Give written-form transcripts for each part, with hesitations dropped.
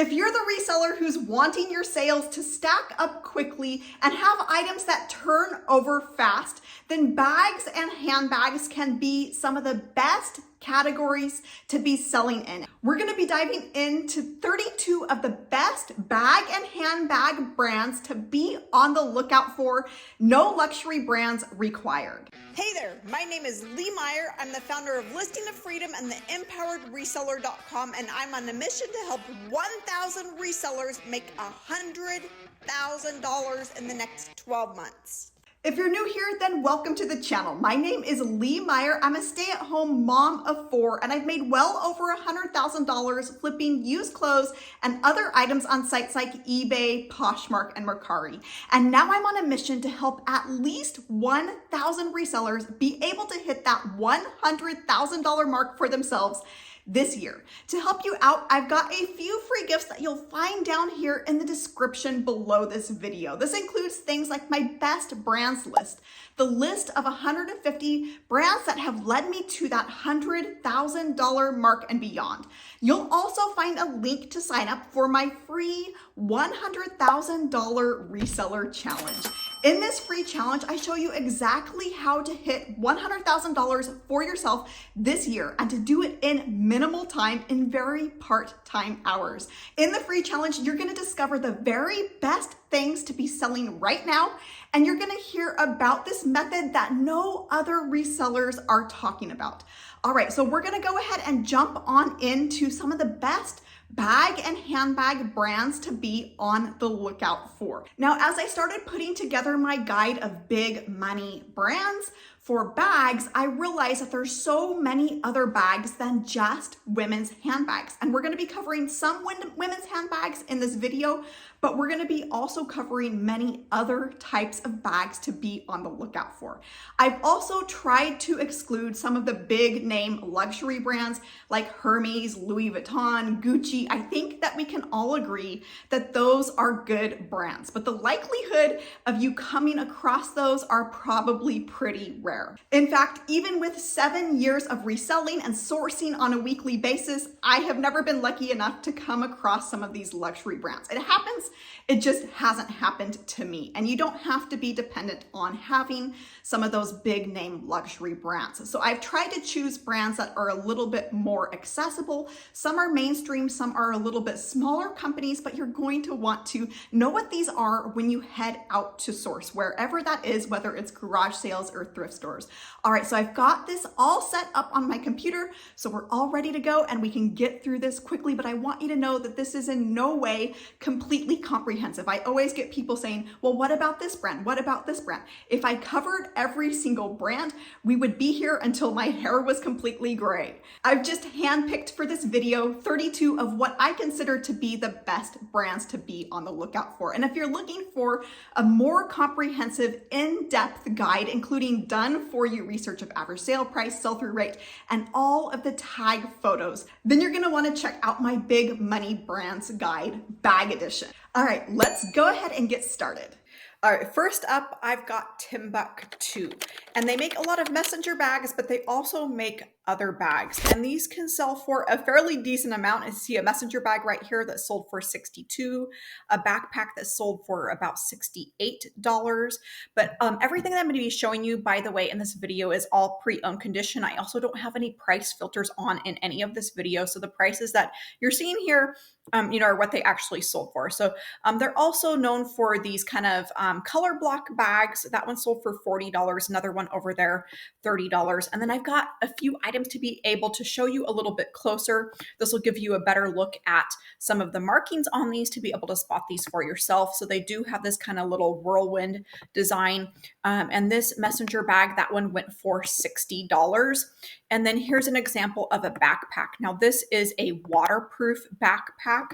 If you're the reseller who's wanting your sales to stack up quickly and have items that turn over fast, then bags and handbags can be some of the best categories to be selling in. We're going to be diving into 32 of the best bag and handbag brands to be on the lookout for. No luxury brands required. Hey there, my name is Lee Meyer. I'm the founder of Listing of Freedom and the empoweredreseller.com, and I'm on a mission to help 1,000 resellers make $100,000 in the next 12 months. If you're new here, then welcome to the channel. My name is Lee Meyer. I'm a stay-at-home mom of 4, and I've made well over $100,000 flipping used clothes and other items on sites like eBay, Poshmark, and Mercari. And now I'm on a mission to help at least 1,000 resellers be able to hit that $100,000 mark for themselves this year. To help you out, I've got a few free gifts that you'll find down here in the description below this video. This includes things like my best brands list, the list of 150 brands that have led me to that $100,000 mark and beyond. You'll also find a link to sign up for my free $100,000 reseller challenge. In this free challenge, I show you exactly how to hit $100,000 for yourself this year and to do it in minimal time in very part-time hours. In the free challenge, you're going to discover the very best things to be selling right now, and you're going to hear about this method that no other resellers are talking about. All right, so we're going to go ahead and jump on into some of the best bag and handbag brands to be on the lookout for. Now, as I started putting together my guide of big money brands for bags, I realized that there's so many other bags than just women's handbags. And we're going to be covering some women's handbags in this video, but we're going to be also covering many other types of bags to be on the lookout for. I've also tried to exclude some of the big name luxury brands like Hermes, Louis Vuitton, Gucci. I think that we can all agree that those are good brands, but the likelihood of you coming across those are probably pretty rare. In fact, even with 7 years of reselling and sourcing on a weekly basis, I have never been lucky enough to come across some of these luxury brands. It happens, it just hasn't happened to me. And you don't have to be dependent on having some of those big name luxury brands. So I've tried to choose brands that are a little bit more accessible. Some are mainstream, some are a little bit smaller companies, but you're going to want to know what these are when you head out to source, wherever that is, whether it's garage sales or thrift stores. All right, so I've got this all set up on my computer, so we're all ready to go and we can get through this quickly, but I want you to know that this is in no way completely comprehensive. I always get people saying, well, what about this brand? What about this brand? If I covered every single brand, we would be here until my hair was completely gray. I've just handpicked for this video 32 of what I consider to be the best brands to be on the lookout for. And if you're looking for a more comprehensive, in-depth guide, including done for you research of average sale price, sell-through rate, and all of the tag photos, then you're going to want to check out my Big Money Brands Guide Bag Edition. All right, let's go ahead and get started. All right, first up, I've got Timbuk2, and they make a lot of messenger bags, but they also make other bags, and these can sell for a fairly decent amount. I see a messenger bag right here that sold for $62, a backpack that sold for about $68. But everything that I'm going to be showing you, by the way, in this video is all pre-owned condition. I also don't have any price filters on in any of this video, so the prices that you're seeing here are what they actually sold for. So they're also known for these kind of color block bags. That one sold for $40, another one over there, $30. And then I've got a few items to be able to show you a little bit closer. This will give you a better look at some of the markings on these to be able to spot these for yourself. So they do have this kind of little whirlwind design. And this messenger bag, that one went for $60. And then here's an example of a backpack. Now this is a waterproof backpack.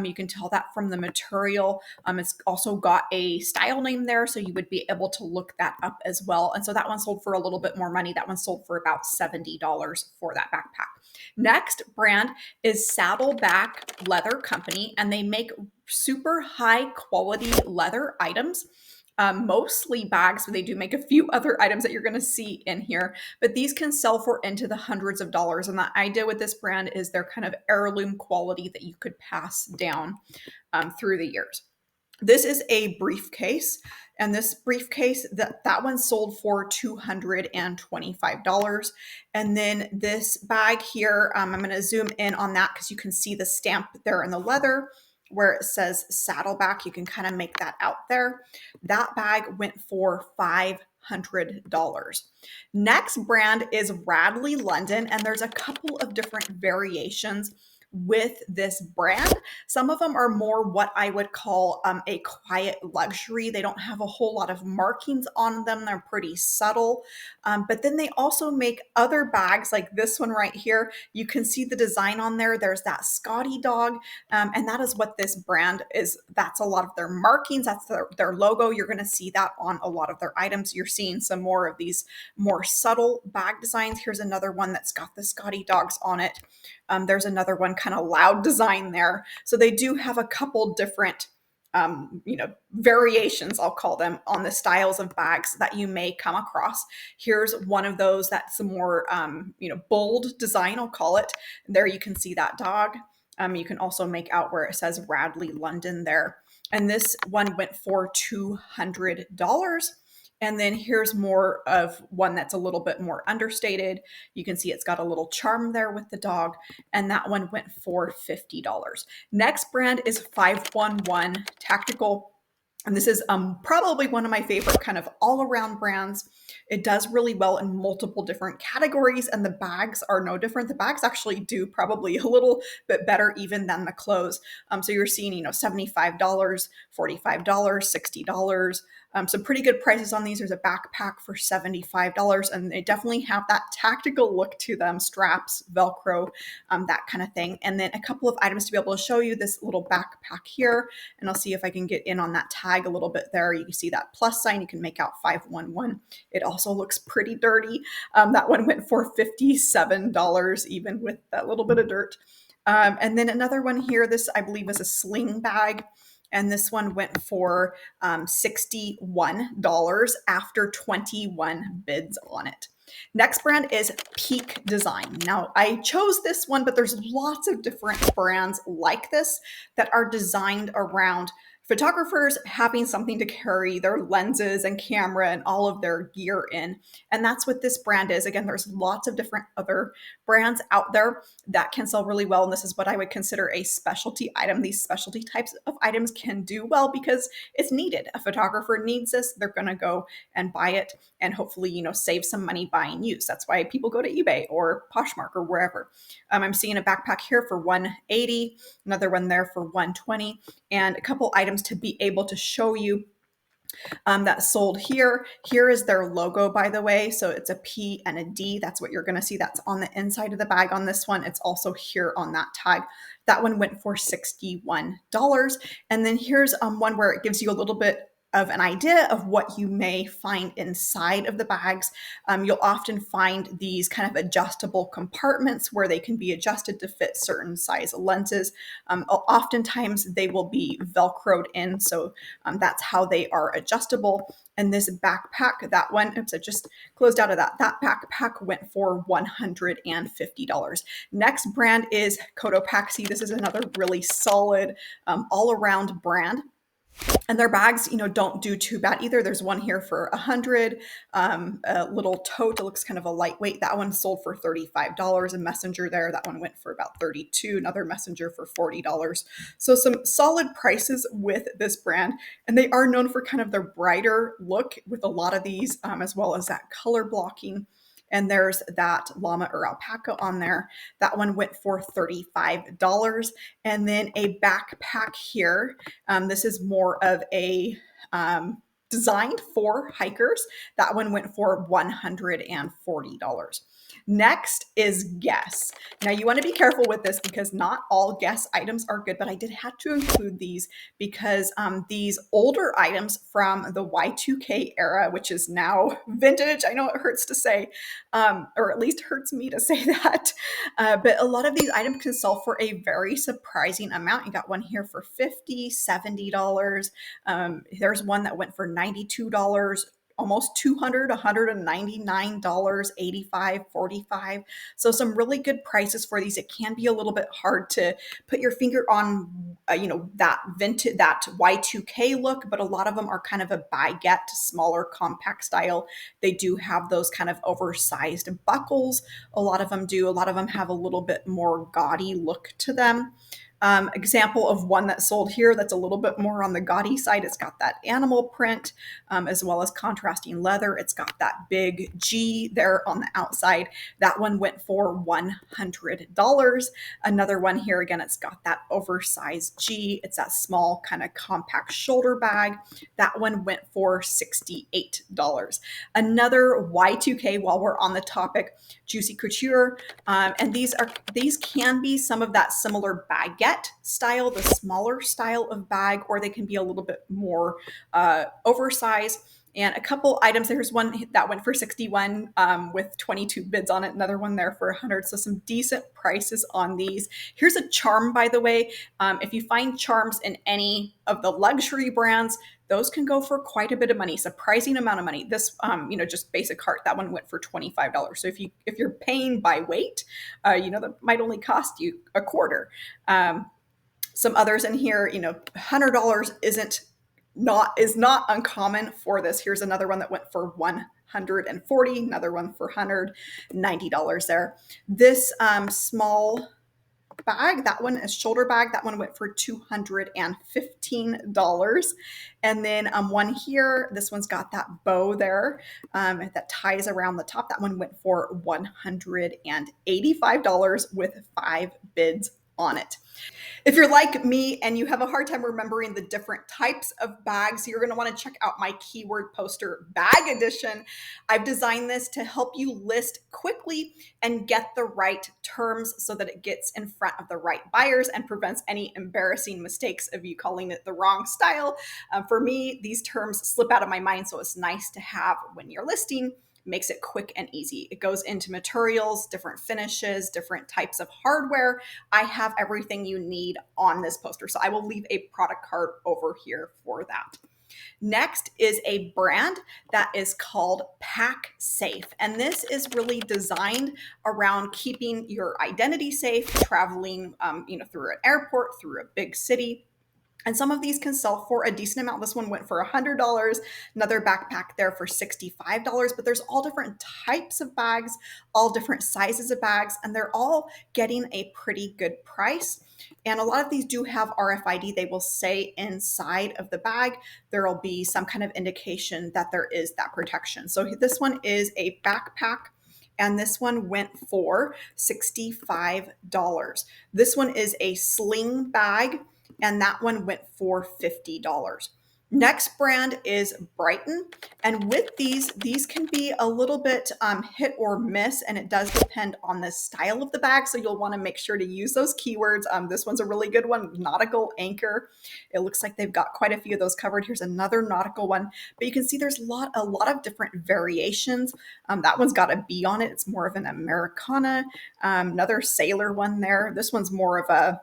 You can tell that from the material. It's also got a style name there, so you would be able to look that up as well. And so that one sold for a little bit more money. That one sold for about $70 for that backpack. Next brand is Saddleback Leather Company, and they make super high quality leather items. mostly bags, but they do make a few other items that you're going to see in here. But these can sell for into the hundreds of dollars. And the idea with this brand is they're kind of heirloom quality that you could pass down through the years. This is a briefcase, and this briefcase, that one sold for $225. And then this bag here, I'm going to zoom in on that because you can see the stamp there in the leather where it says Saddleback. You can kind of make that out there. That bag went for $500. Next brand is Radley London, and there's a couple of different variations with this brand. Some of them are more what I would call a quiet luxury. They don't have a whole lot of markings on them. They're pretty subtle. But then they also make other bags like this one right here. You can see the design on there. There's that Scotty dog. And that is what this brand is. That's a lot of their markings. That's their logo. You're going to see that on a lot of their items. You're seeing some more of these more subtle bag designs. Here's another one that's got the Scotty dogs on it. There's another one kind of loud design there. So they do have a couple different, variations, I'll call them, on the styles of bags that you may come across. Here's one of those that's a more, bold design, I'll call it. There you can see that dog. You can also make out where it says Radley London there. And this one went for $200. And then here's more of one that's a little bit more understated. You can see it's got a little charm there with the dog, and that one went for $50. Next brand is 511 Tactical. And this is probably one of my favorite kind of all-around brands. It does really well in multiple different categories, and the bags are no different. The bags actually do probably a little bit better even than the clothes. So you're seeing, $75, $45, $60. Some pretty good prices on these. There's a backpack for $75, and they definitely have that tactical look to them, straps, Velcro, that kind of thing. And then a couple of items to be able to show you, this little backpack here, and I'll see if I can get in on that tag a little bit there. You can see that plus sign. You can make out 511. It also looks pretty dirty. That one went for $57, even with that little bit of dirt. And then another one here, this I believe is a sling bag. And this one went for $61 after 21 bids on it. Next brand is Peak Design. Now, I chose this one, but there's lots of different brands like this that are designed around photographers having something to carry their lenses and camera and all of their gear in. And that's what this brand is. Again, there's lots of different other brands out there that can sell really well. And this is what I would consider a specialty item. These specialty types of items can do well because it's needed. A photographer needs this. They're going to go and buy it and hopefully, save some money buying used. That's why people go to eBay or Poshmark or wherever. I'm seeing a backpack here for $180, another one there for $120, and a couple items to be able to show you that sold here. Here is their logo, by the way. So it's a P and a D. That's what you're going to see. That's on the inside of the bag on this one. It's also here on that tag. That one went for $61. And then here's one where it gives you a little bit of an idea of what you may find inside of the bags. You'll often find these kind of adjustable compartments where they can be adjusted to fit certain size lenses. Oftentimes they will be Velcroed in, so that's how they are adjustable. And this backpack, that one, oops, I just closed out of that. That backpack went for $150. Next brand is Cotopaxi. This is another really solid all-around brand. And their bags, don't do too bad either. There's one here for $100, a little tote. It looks kind of a lightweight. That one sold for $35. A messenger there. That one went for about $32. Another messenger for $40. So some solid prices with this brand. And they are known for kind of their brighter look with a lot of these, as well as that color blocking. And there's that llama or alpaca on there. That one went for $35. And then a backpack here. This is more of a designed for hikers. That one went for $140. Next is Guess. Now you want to be careful with this because not all Guess items are good, but I did have to include these because these older items from the Y2K era, which is now vintage, I know it hurts to say, or at least hurts me to say that, but a lot of these items can sell for a very surprising amount. You got one here for $50, $70. There's one that went for $92, almost $200, $199, 85, 45. So some really good prices for these. It can be a little bit hard to put your finger on, that vintage, that Y2K look, but a lot of them are kind of a baguette, smaller, compact style. They do have those kind of oversized buckles. A lot of them do. A lot of them have a little bit more gaudy look to them. Example of one that sold here that's a little bit more on the gaudy side. It's got that animal print as well as contrasting leather. It's got that big G there on the outside. That one went for $100. Another one here, again, it's got that oversized G. It's that small kind of compact shoulder bag. That one went for $68. Another Y2K, while we're on the topic, Juicy Couture. And these can be some of that similar baguette style, the smaller style of bag, or they can be a little bit more oversized. And a couple items, there's one that went for 61 with 22 bids on it, another one there for 100. So some decent prices on these. Here's a charm, by the way. If you find charms in any of the luxury brands, those can go for quite a bit of money, surprising amount of money. This, just basic heart, that one went for $25. So if you're paying by weight, that might only cost you a quarter. Some others in here, $100 is not uncommon for this. Here's another one that went for $140, another one for $190 there. This small bag, that one is shoulder bag, that one went for $215. And then one here, this one's got that bow there that ties around the top. That one went for $185 with 5 bids on it. If you're like me and you have a hard time remembering the different types of bags, you're going to want to check out my keyword poster bag edition. I've designed this to help you list quickly and get the right terms so that it gets in front of the right buyers and prevents any embarrassing mistakes of you calling it the wrong style. For me, these terms slip out of my mind, so it's nice to have when you're listing. Makes it quick and easy. It goes into materials, different finishes, different types of hardware. I have everything you need on this poster. So I will leave a product card over here for that. Next is a brand that is called Pacsafe. And this is really designed around keeping your identity safe, traveling through an airport, through a big city. And some of these can sell for a decent amount. This one went for $100, another backpack there for $65, but there's all different types of bags, all different sizes of bags, and they're all getting a pretty good price. And a lot of these do have RFID. They will say inside of the bag, there will be some kind of indication that there is that protection. So this one is a backpack, and this one went for $65. This one is a sling bag, and that one went for $50. Next brand is Brighton. And with these can be a little bit hit or miss, and it does depend on the style of the bag. So you'll want to make sure to use those keywords. This one's a really good one, nautical anchor. It looks like they've got quite a few of those covered. Here's another nautical one, but you can see there's a lot of different variations. That one's got a B on it. It's more of an Americana. Another sailor one there. This one's more of a,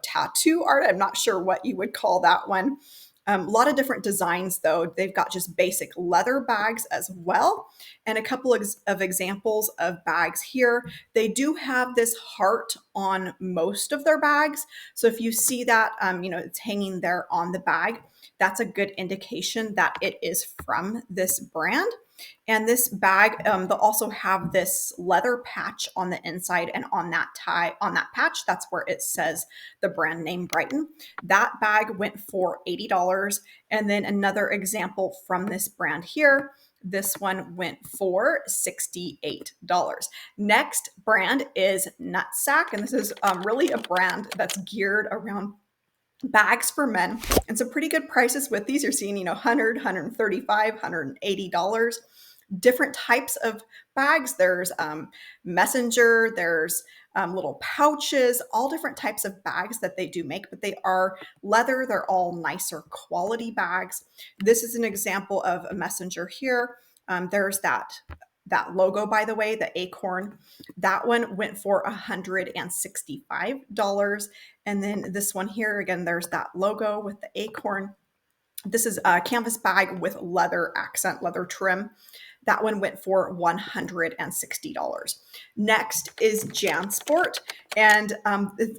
tattoo art. I'm not sure what you would call that one. A lot of different designs, though. They've got just basic leather bags as well, and a couple of examples of bags here. They do have this heart on most of their bags. So if you see that, it's hanging there on the bag, that's a good indication that it is from this brand. And this bag, they'll also have this leather patch on the inside, and on that patch, that's where it says the brand name Brighton. That bag went for $80. And then another example from this brand here, this one went for $68. Next brand is NutSac, and this is really a brand that's geared around bags for men, and some pretty good prices with these. You're seeing, $100, $135, $180. different types of bags. There's messenger, there's little pouches, all different types of bags that they do make, but they are leather. They're all nicer quality bags. This is an example of a messenger here. There's that logo, by the way, the acorn. That one went for $165. And then this one here, again, there's that logo with the acorn. This is a canvas bag with leather accent, leather trim. That one went for $160. Next is JanSport. And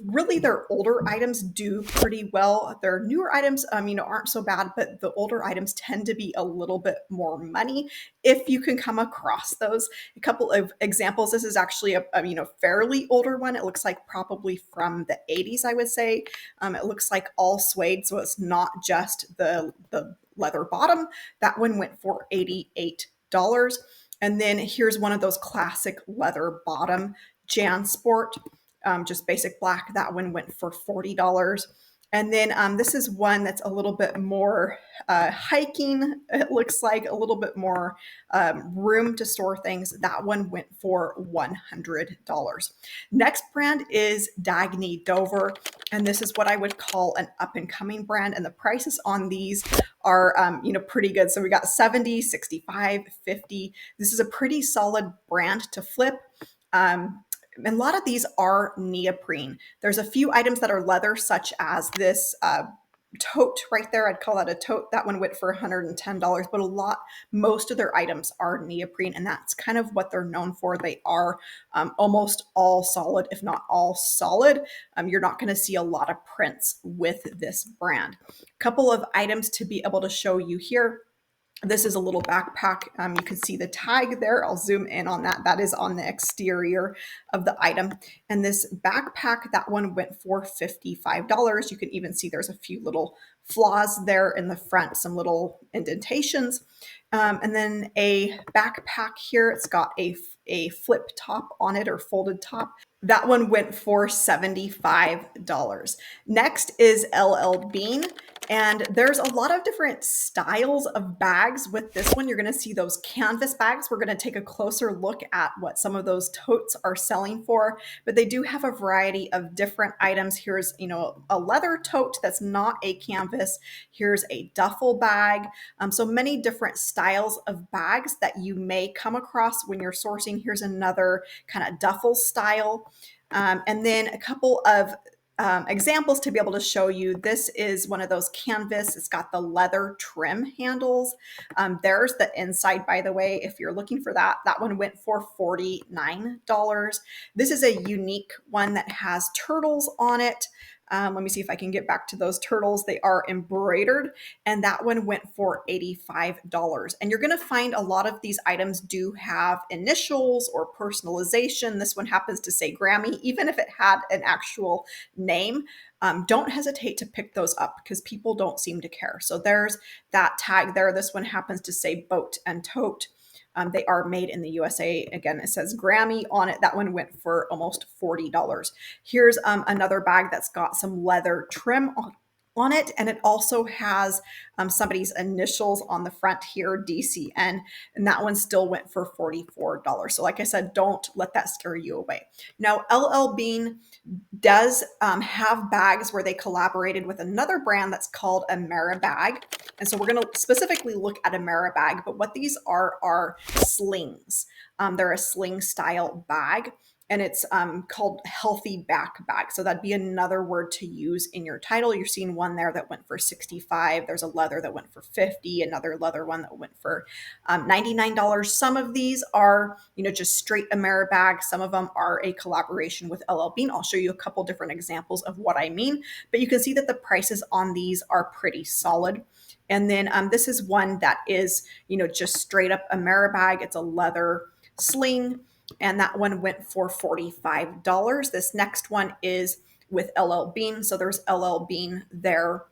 really their older items do pretty well. Their newer items, aren't so bad, but the older items tend to be a little bit more money if you can come across those. A couple of examples. This is actually a fairly older one. It looks like probably from the 80s, I would say. It looks like all suede, so it's not just the leather bottom. That one went for $88. And then here's one of those classic leather bottom JanSport, just basic black. That one went for $40. And then this is one that's a little bit more hiking. It looks like a little bit more room to store things. That one went for $100. Next brand is Dagne Dover. And this is what I would call an up and coming brand. And the prices on these are, pretty good. So we got 70, 65, 50. This is a pretty solid brand to flip. And a lot of these are neoprene. There's a few items that are leather, such as this tote right there. I'd call that a tote. That one went for $110, but most of their items are neoprene, and that's kind of what they're known for. They are almost all solid, if not all solid. You're not going to see a lot of prints with this brand. A couple of items to be able to show you here. This is a little backpack. You can see the tag there. I'll zoom in on that. That is on the exterior of the item. And this backpack, that one went for $55. You can even see there's a few little flaws there in the front, some little indentations. And then a backpack here. It's got a flip top on it, or folded top. That one went for $75. Next is LL Bean. And there's a lot of different styles of bags with this one. You're going to see those canvas bags. We're going to take a closer look at what some of those totes are selling for, but they do have a variety of different items. Here's, a leather tote that's not a canvas. Here's a duffel bag. So many different styles of bags that you may come across when you're sourcing. Here's another kind of duffel style. And then a couple of examples to be able to show you. This is one of those canvas. It's got the leather trim handles. There's the inside, by the way, if you're looking for that. That one went for $49. This is a unique one that has turtles on it. Let me see if I can get back to those turtles. They are embroidered, and that one went for $85. And you're going to find a lot of these items do have initials or personalization. This one happens to say Grammy, even if it had an actual name. Don't hesitate to pick those up because people don't seem to care. So there's that tag there. This one happens to say boat and tote. They are made in the USA. Again, it says Grammy on it. That one went for almost $40. Here's another bag that's got some leather trim on it, and it also has somebody's initials on the front here, DCN, and that one still went for $44. So like I said, don't let that scare you away. Now, LL Bean does have bags where they collaborated with another brand that's called Ameribag. And so we're going to specifically look at Ameribag, but what these are slings. They're a sling style bag, and it's called healthy back bag. So that'd be another word to use in your title. You're seeing one there that went for $65. There's a leather that went for $50, another leather one that went for $99. Some of these are, just straight Ameribag. Some of them are a collaboration with LL Bean. I'll show you a couple different examples of what I mean, but you can see that the prices on these are pretty solid. And then this is one that is, just straight up Ameribag. It's a leather sling, and that one went for $45. This next one is with LL Bean. So there's LL Bean there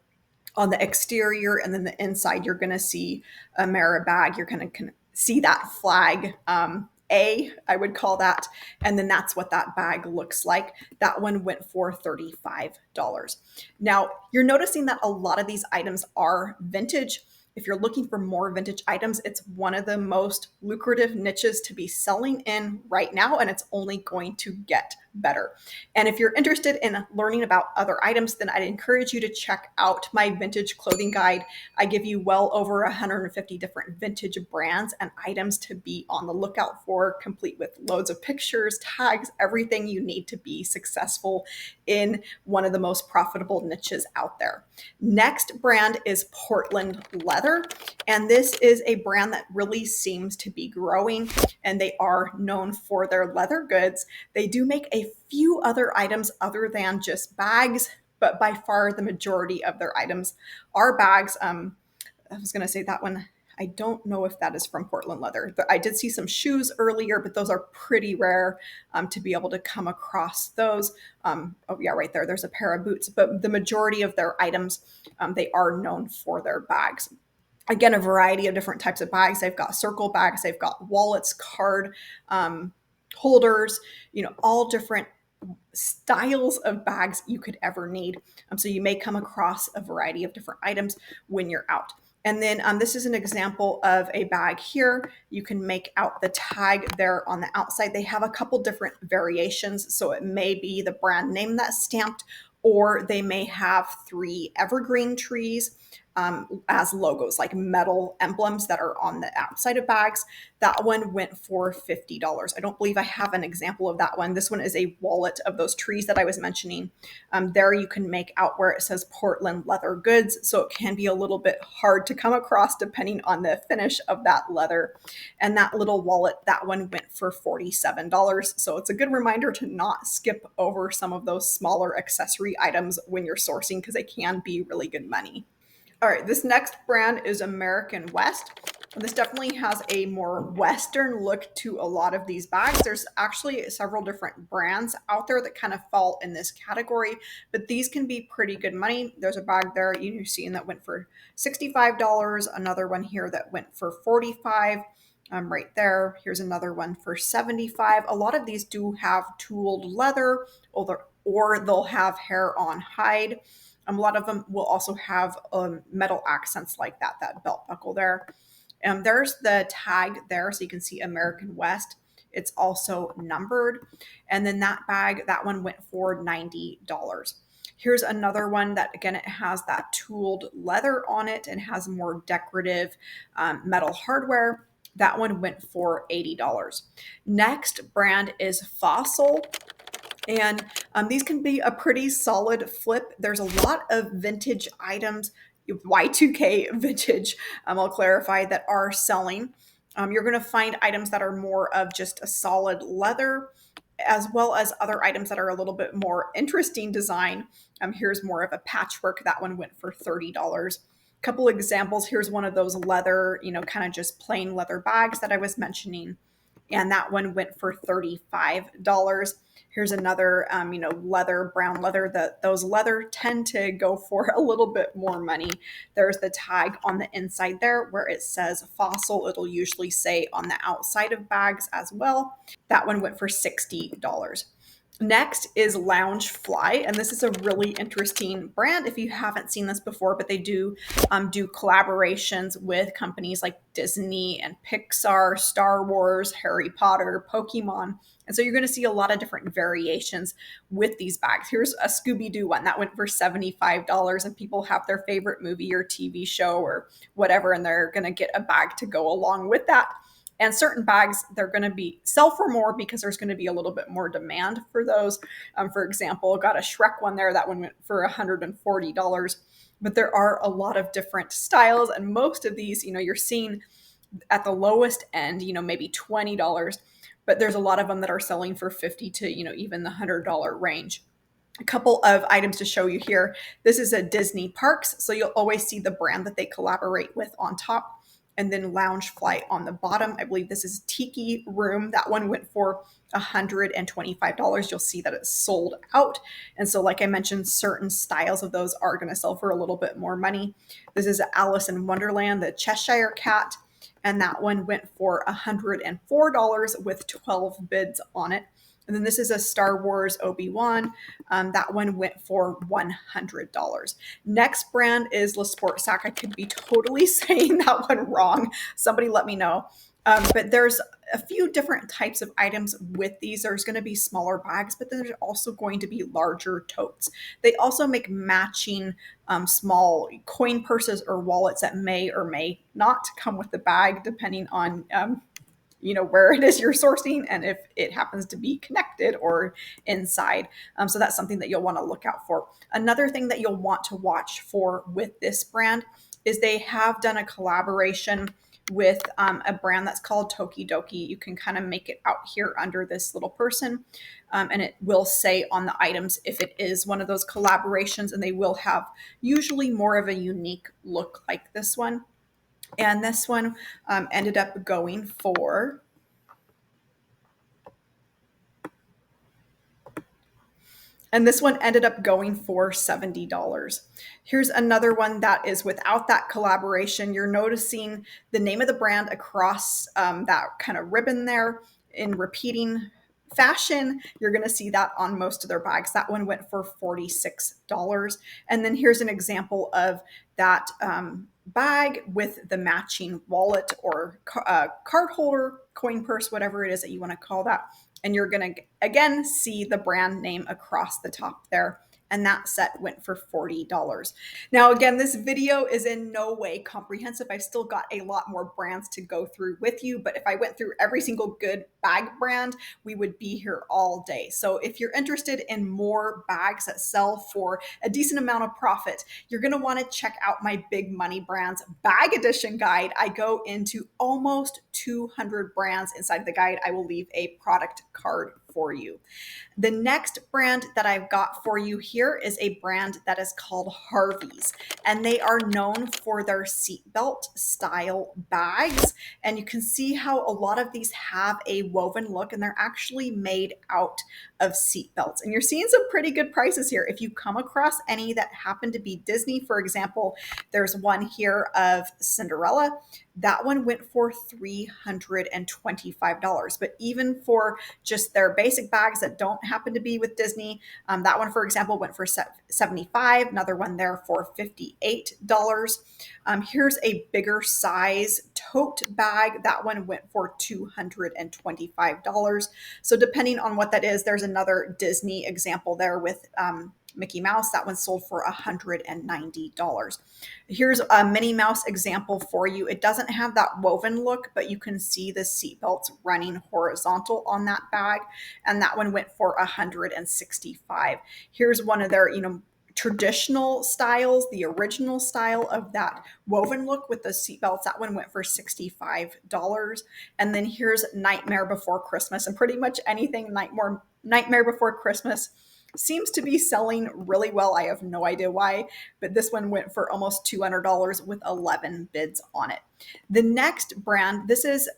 on the exterior, and then the inside, you're going to see Ameribag. You're going to see that flag, I would call that. And then that's what that bag looks like. That one went for $35. Now, you're noticing that a lot of these items are vintage. if you're looking for more vintage items, it's one of the most lucrative niches to be selling in right now, and it's only going to get better. And if you're interested in learning about other items, then I'd encourage you to check out my vintage clothing guide. I give you well over 150 different vintage brands and items to be on the lookout for, complete with loads of pictures, tags, everything you need to be successful in one of the most profitable niches out there. Next brand is Portland Leather, and this is a brand that really seems to be growing, and they are known for their leather goods. They do make a few other items other than just bags, but by far the majority of their items are bags. I was going to say that one. I don't know if that is from Portland Leather. I did see some shoes earlier, but those are pretty rare to be able to come across those. Oh yeah, right there. There's a pair of boots, but the majority of their items, they are known for their bags. Again, a variety of different types of bags. They've got circle bags, they've got wallets, card holders, all different styles of bags you could ever need. So you may come across a variety of different items when you're out. And then this is an example of a bag here. You can make out the tag there on the outside. They have a couple different variations. So it may be the brand name that's stamped, or they may have 3 evergreen trees as logos, like metal emblems that are on the outside of bags. That one went for $50. I don't believe I have an example of that one. This one is a wallet of those trees that I was mentioning. There you can make out where it says Portland Leather Goods. So it can be a little bit hard to come across depending on the finish of that leather. And that little wallet, that one went for $47. So it's a good reminder to not skip over some of those smaller accessory items when you're sourcing, because they can be really good money. All right, this next brand is American West. This definitely has a more Western look to a lot of these bags. There's actually several different brands out there that kind of fall in this category, but these can be pretty good money. There's a bag there you're seeing that went for $65, another one here that went for $45. Right there. Here's another one for $75. A lot of these do have tooled leather, or they'll have hair on hide. A lot of them will also have metal accents like that belt buckle there. There's the tag there, so you can see American West. It's also numbered. And then that bag, that one went for $90. Here's another one that, again, it has that tooled leather on it and has more decorative metal hardware. That one went for $80. Next brand is Fossil. And these can be a pretty solid flip. There's a lot of vintage items, Y2K vintage, I'll clarify, that are selling. You're going to find items that are more of just a solid leather, as well as other items that are a little bit more interesting design. Here's more of a patchwork. That one went for $30. Couple examples. Here's one of those leather, kind of just plain leather bags that I was mentioning. And that one went for $35. Here's another, leather, brown leather. Those leather tend to go for a little bit more money. There's the tag on the inside there where it says Fossil. It'll usually say on the outside of bags as well. That one went for $60. Next is Loungefly, and this is a really interesting brand if you haven't seen this before, but they do collaborations with companies like Disney and Pixar, Star Wars, Harry Potter, Pokemon. And so you're going to see a lot of different variations with these bags. Here's a Scooby-Doo one that went for $75, and people have their favorite movie or TV show or whatever, and they're going to get a bag to go along with that. And certain bags, they're going to sell for more because there's going to be a little bit more demand for those. For example, got a Shrek one there. That one went for $140. But there are a lot of different styles. And most of these, you're seeing at the lowest end, maybe $20. But there's a lot of them that are selling for $50 to, even the $100 range. A couple of items to show you here. This is a Disney Parks. So you'll always see the brand that they collaborate with on top. And then Loungefly on the bottom. I believe this is Tiki Room. That one went for $125. You'll see that it's sold out. And so, like I mentioned, certain styles of those are going to sell for a little bit more money. This is Alice in Wonderland, the Cheshire Cat. And that one went for $104 with 12 bids on it. And then this is a Star Wars Obi-Wan. That one went for $100. Next brand is LeSportsac. I could be totally saying that one wrong. Somebody let me know. But there's a few different types of items with these. There's going to be smaller bags, but then there's also going to be larger totes. They also make matching small coin purses or wallets that may or may not come with the bag, depending on where it is you're sourcing and if it happens to be connected or inside. So that's something that you'll want to look out for. Another thing that you'll want to watch for with this brand is they have done a collaboration with a brand that's called Tokidoki. You can kind of make it out here under this little person, and it will say on the items if it is one of those collaborations, and they will have usually more of a unique look like this one. And this one ended up going for $70. Here's another one that is without that collaboration. You're noticing the name of the brand across that kind of ribbon there in repeating fashion. You're going to see that on most of their bags. That one went for $46. And then here's an example of that bag with the matching wallet or card holder, coin purse, whatever it is that you want to call that. And you're going to, again, see the brand name across the top there. And that set went for $40. Now, again, this video is in no way comprehensive. I've still got a lot more brands to go through with you, but if I went through every single good bag brand, we would be here all day. So if you're interested in more bags that sell for a decent amount of profit, you're going to want to check out my Big Money Brands Bag Edition guide. I go into almost 200 brands inside the guide. I will leave a product card for you. The next brand that I've got for you here is a brand that is called Harvey's, and they are known for their seatbelt style bags. And you can see how a lot of these have a woven look, and they're actually made out of seatbelts. And you're seeing some pretty good prices here. If you come across any that happen to be Disney, for example, there's one here of Cinderella. That one went for $325. But even for just their basic bags that don't happen to be with Disney, that one, for example, went for $75. Another one there for $58. Here's a bigger size tote bag. That one went for $225. So depending on what that is, there's another Disney example there with Mickey Mouse. That one sold for $190. Here's a Minnie Mouse example for you. It doesn't have that woven look, but you can see the seatbelts running horizontal on that bag. And that one went for $165. Here's one of their, traditional styles, the original style of that woven look with the seatbelts. That one went for $65. And then here's Nightmare Before Christmas, and pretty much anything Nightmare Before Christmas seems to be selling really well. I have no idea why, but this one went for almost $200 with 11 bids on it. The next brand, this is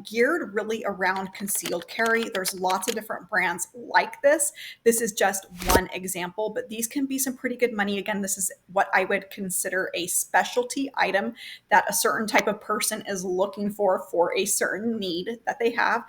geared really around concealed carry. There's lots of different brands like this. This is just one example, but these can be some pretty good money. Again, this is what I would consider a specialty item that a certain type of person is looking for a certain need that they have.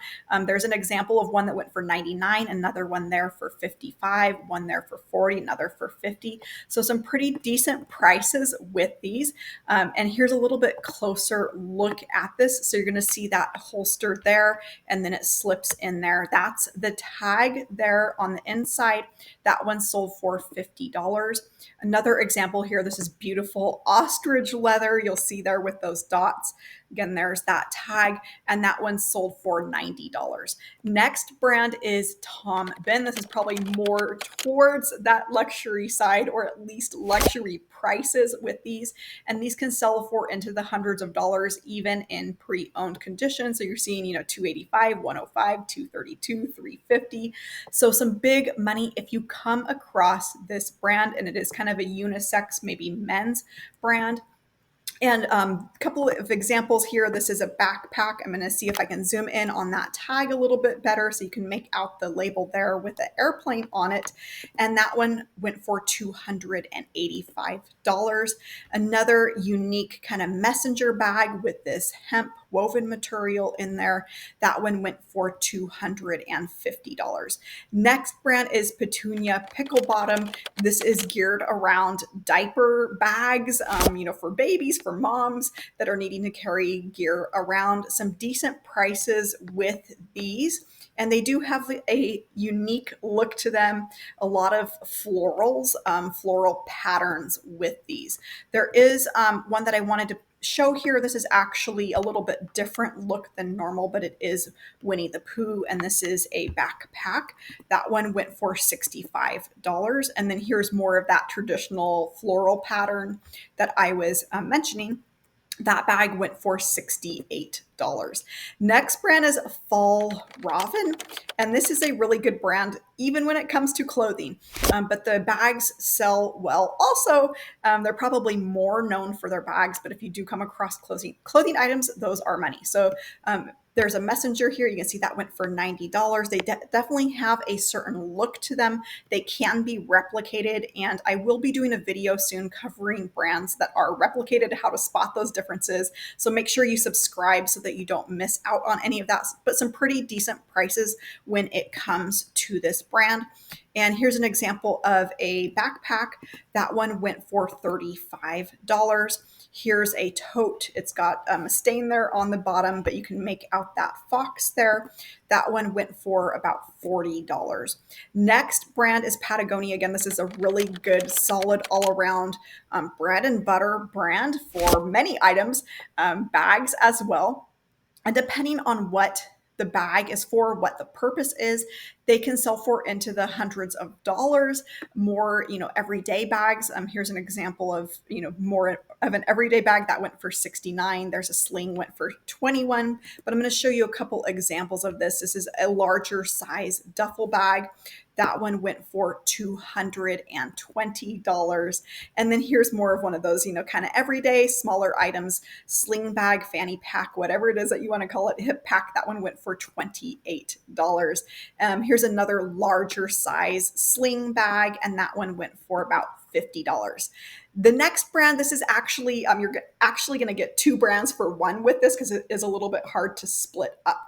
There's an example of one that went for $99, another one there for $55, one there for $40, another for $50. So some pretty decent prices with these. And here's a little bit closer look at this. So you're going to see that holster there, and then it slips in there. That's the tag there on the inside. That one sold for $50. Another example here, this is beautiful ostrich leather. You'll see there with those dots. Again, there's that tag, and that one sold for $90. Next brand is Tom Bihn. This is probably more towards that luxury side, or at least luxury prices with these. And these can sell for into the hundreds of dollars, even in pre-owned condition. So you're seeing, $285, $105, $232, $350. So some big money if you come across this brand, and it is kind of a unisex, maybe men's brand. And a couple of examples here. This is a backpack. I'm going to see if I can zoom in on that tag a little bit better so you can make out the label there with the airplane on it. And that one went for $285. Another unique kind of messenger bag with this hemp woven material in there. That one went for $250. Next brand is Petunia Pickle Bottom. This is geared around diaper bags, for babies, for moms that are needing to carry gear around. Some decent prices with these. And they do have a unique look to them, a lot of florals, floral patterns with these. There is one that I wanted to show here. This is actually a little bit different look than normal, but it is Winnie the Pooh, and this is a backpack. That one went for $65. And then here's more of that traditional floral pattern that I was mentioning. That bag went for $68. Next brand is Fjallraven, and this is a really good brand even when it comes to clothing, but the bags sell well. Also, they're probably more known for their bags, but if you do come across clothing items, those are money. So there's a messenger here. You can see that went for $90. They definitely have a certain look to them. They can be replicated, and I will be doing a video soon covering brands that are replicated, how to spot those differences. So make sure you subscribe so that you don't miss out on any of that, but some pretty decent prices when it comes to this brand. And here's an example of a backpack. That one went for $35. Here's a tote. It's got a stain there on the bottom, but you can make out that fox there. That one went for about $40. Next brand is Patagonia. Again, this is a really good, solid, all-around bread and butter brand for many items, bags as well. And depending on what the bag is for, what the purpose is, they can sell for into the hundreds of dollars. More, everyday bags. Here's an example of, more of an everyday bag that went for $69. There's a sling went for $21. But I'm going to show you a couple examples of this. This is a larger size duffel bag. That one went for $220. And then here's more of one of those, kind of everyday smaller items, sling bag, fanny pack, whatever it is that you want to call it, hip pack. That one went for $28. Here's another larger size sling bag, and that one went for about $50. The next brand, this is actually, you're actually going to get two brands for one with this because it is a little bit hard to split up.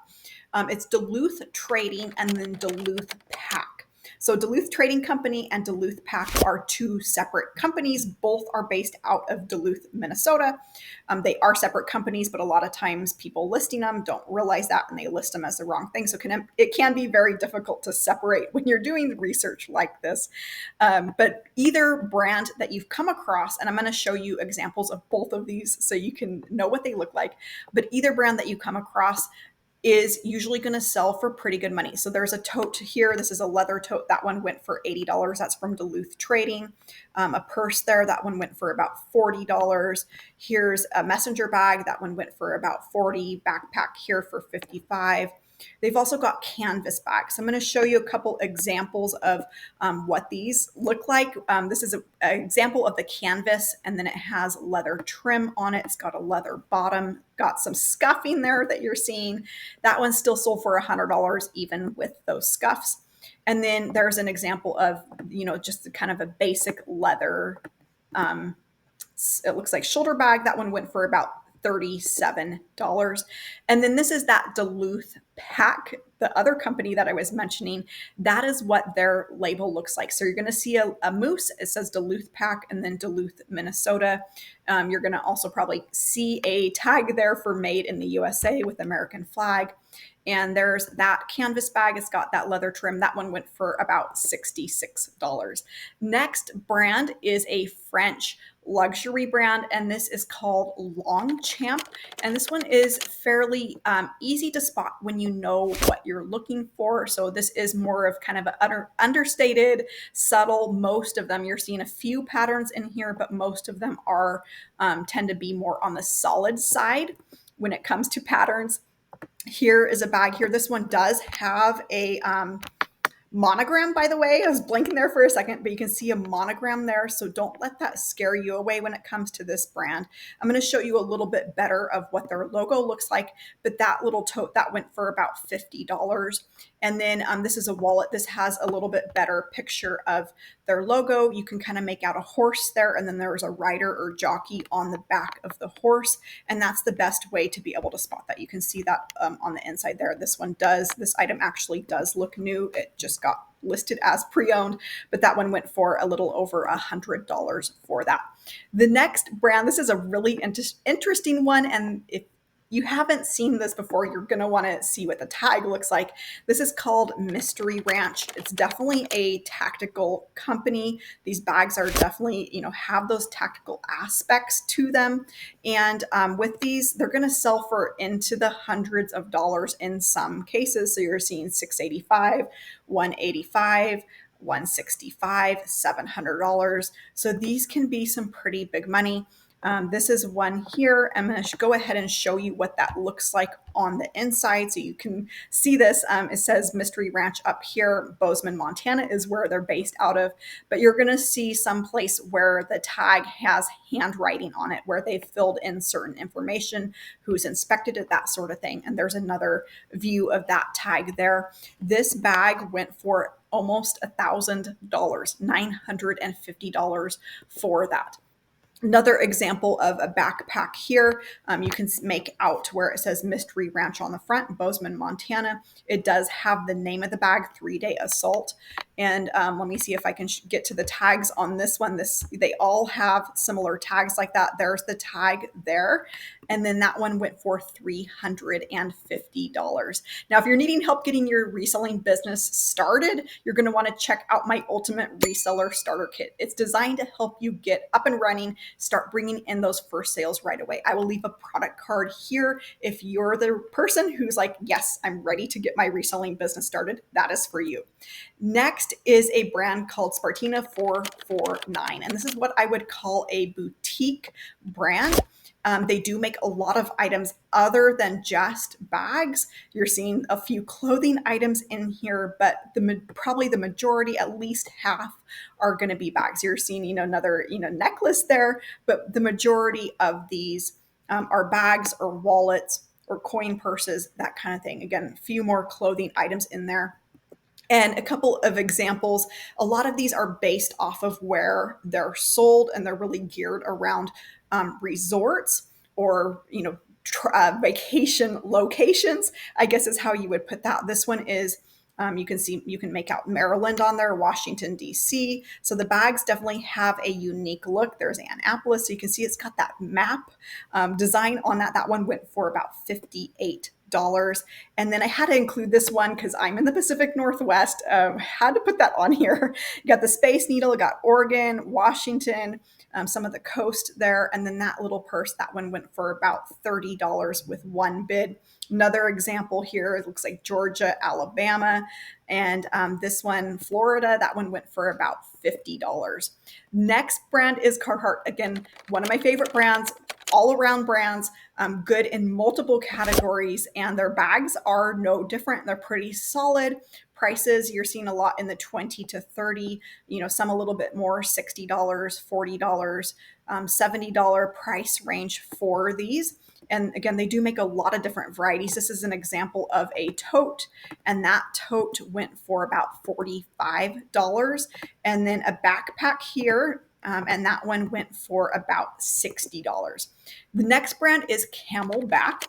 It's Duluth Trading and then Duluth Pack. So Duluth Trading Company and Duluth Pack are two separate companies. Both are based out of Duluth, Minnesota. They are separate companies, but a lot of times people listing them don't realize that and they list them as the wrong thing. So it can be very difficult to separate when you're doing research like this. But either brand that you've come across, and I'm going to show you examples of both of these so you can know what they look like, but either brand that you come across is usually going to sell for pretty good money. So there's a tote here. This is a leather tote. That one went for $80. That's from Duluth Trading. A purse there. That one went for about $40. Here's a messenger bag. That one went for about $40. Backpack here for $55. They've also got canvas bags. I'm going to show you a couple examples of what these look like. This is an example of the canvas, and then it has leather trim on it. It's got a leather bottom, got some scuffing there that you're seeing. That one's still sold for $100 even with those scuffs. And then there's an example of, just kind of a basic leather, it looks like shoulder bag. That one went for about $37. And then this is that Duluth Pack, the other company that I was mentioning. That is what their label looks like. So you're going to see a moose. It says Duluth Pack and then Duluth, Minnesota. You're going to also probably see a tag there for made in the USA with American flag. And there's that canvas bag. It's got that leather trim. That one went for about $66. Next brand is a French luxury brand, and this is called Longchamp. And this one is fairly easy to spot when you know what you're looking for. So this is more of kind of an understated, subtle. Most of them, you're seeing a few patterns in here, but most of them are tend to be more on the solid side when it comes to patterns. Here is a bag here. This one does have a monogram, by the way. I was blinking there for a second, but you can see a monogram there. So don't let that scare you away when it comes to this brand. I'm going to show you a little bit better of what their logo looks like, but that little tote, that went for about $50. And then this is a wallet. This has a little bit better picture of their logo. You can kind of make out a horse there, and then there's a rider or jockey on the back of the horse. And that's the best way to be able to spot that. You can see that on the inside there. This item actually does look new. It just got listed as pre-owned, but that one went for a little over $100 for that. The next brand, this is a really interesting one, and if you haven't seen this before, you're going to want to see what the tag looks like. This is called Mystery Ranch. It's definitely a tactical company. These bags are definitely, have those tactical aspects to them. And with these, they're going to sell for into the hundreds of dollars in some cases. So you're seeing $685, $185, $165, $700. So these can be some pretty big money. This is one here. I'm going to go ahead and show you what that looks like on the inside so you can see this. It says Mystery Ranch up here. Bozeman, Montana is where they're based out of, but you're going to see someplace where the tag has handwriting on it, where they've filled in certain information, who's inspected it, that sort of thing. And there's another view of that tag there. This bag went for almost $1,000, $950 for that. Another example of a backpack here, you can make out where it says Mystery Ranch on the front, Bozeman, Montana. It does have the name of the bag, 3-Day Assault. And let me see if I can get to the tags on this one. They all have similar tags like that. There's the tag there. And then that one went for $350. Now, if you're needing help getting your reselling business started, you're going to want to check out my Ultimate Reseller Starter Kit. It's designed to help you get up and running, start bringing in those first sales right away. I will leave a product card here. If you're the person who's like, yes, I'm ready to get my reselling business started, that is for you. Next is a brand called Spartina 449. And this is what I would call a boutique brand. They do make a lot of items other than just bags. You're seeing a few clothing items in here, but probably the majority, at least half, are going to be bags. You're seeing, another, necklace there, but the majority of these are bags or wallets or coin purses, that kind of thing. Again, a few more clothing items in there. And a couple of examples, a lot of these are based off of where they're sold, and they're really geared around resorts or, vacation locations, I guess is how you would put that. This one is, you can make out Maryland on there, Washington, D.C. So the bags definitely have a unique look. There's Annapolis. So you can see it's got that map design on that. That one went for about $58. And then I had to include this one because I'm in the Pacific Northwest. Had to put that on here. You got the Space Needle, you got Oregon, Washington, some of the coast there. And then that little purse, that one went for about $30 with one bid. Another example here, it looks like Georgia, Alabama, and this one, Florida, that one went for about $50. Next brand is Carhartt. Again, one of my favorite brands, all around brands, good in multiple categories, and their bags are no different. They're pretty solid. Prices, you're seeing a lot in the 20 to 30, some a little bit more, $60, $40, $70 price range for these. And again, they do make a lot of different varieties. This is an example of a tote, and that tote went for about $45. And then a backpack here, and that one went for about $60. The next brand is Camelback.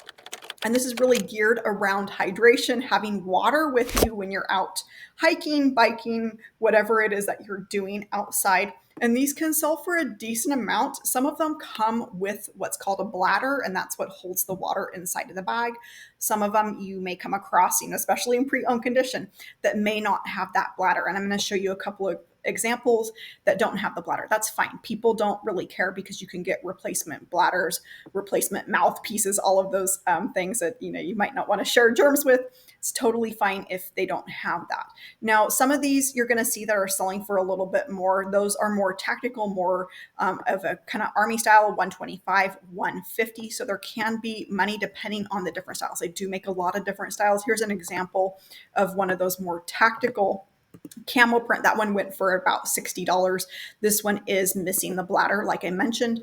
And this is really geared around hydration, having water with you when you're out hiking, biking, whatever it is that you're doing outside. And these can sell for a decent amount. Some of them come with what's called a bladder, and that's what holds the water inside of the bag. Some of them you may come across, especially in pre-owned condition, that may not have that bladder. And I'm going to show you a couple of examples that don't have the bladder. That's fine. People don't really care because you can get replacement bladders, replacement mouthpieces, all of those things that you might not want to share germs with. It's totally fine if they don't have that. Now, some of these you're going to see that are selling for a little bit more. Those are more tactical, more of a kind of army style, $125, $150. So there can be money depending on the different styles. They do make a lot of different styles. Here's an example of one of those more tactical camel print. That one went for about $60. This one is missing the bladder, like I mentioned.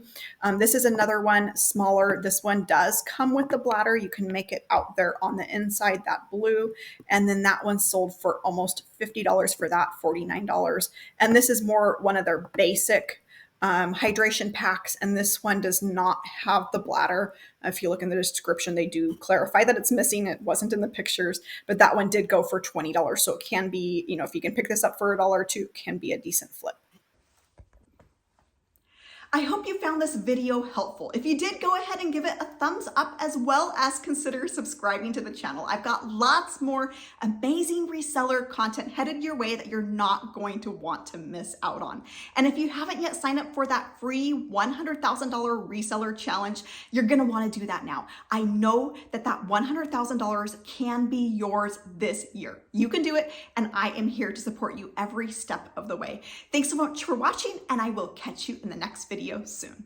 This is another one, smaller. This one does come with the bladder. You can make it out there on the inside, that blue. And then that one sold for almost $50 for that, $49. And this is more one of their basic hydration packs, and this one does not have the bladder. If you look in the description, they do clarify that it's missing. It wasn't in the pictures, but that one did go for $20. So it can be, you know, if you can pick this up for $1 or $2, it can be a decent flip. I hope you found this video helpful. If you did, go ahead and give it a thumbs up, as well as consider subscribing to the channel. I've got lots more amazing reseller content headed your way that you're not going to want to miss out on. And if you haven't yet signed up for that free $100,000 reseller challenge, you're gonna wanna do that now. I know that that $100,000 can be yours this year. You can do it, and I am here to support you every step of the way. Thanks so much for watching, and I will catch you in the next video soon.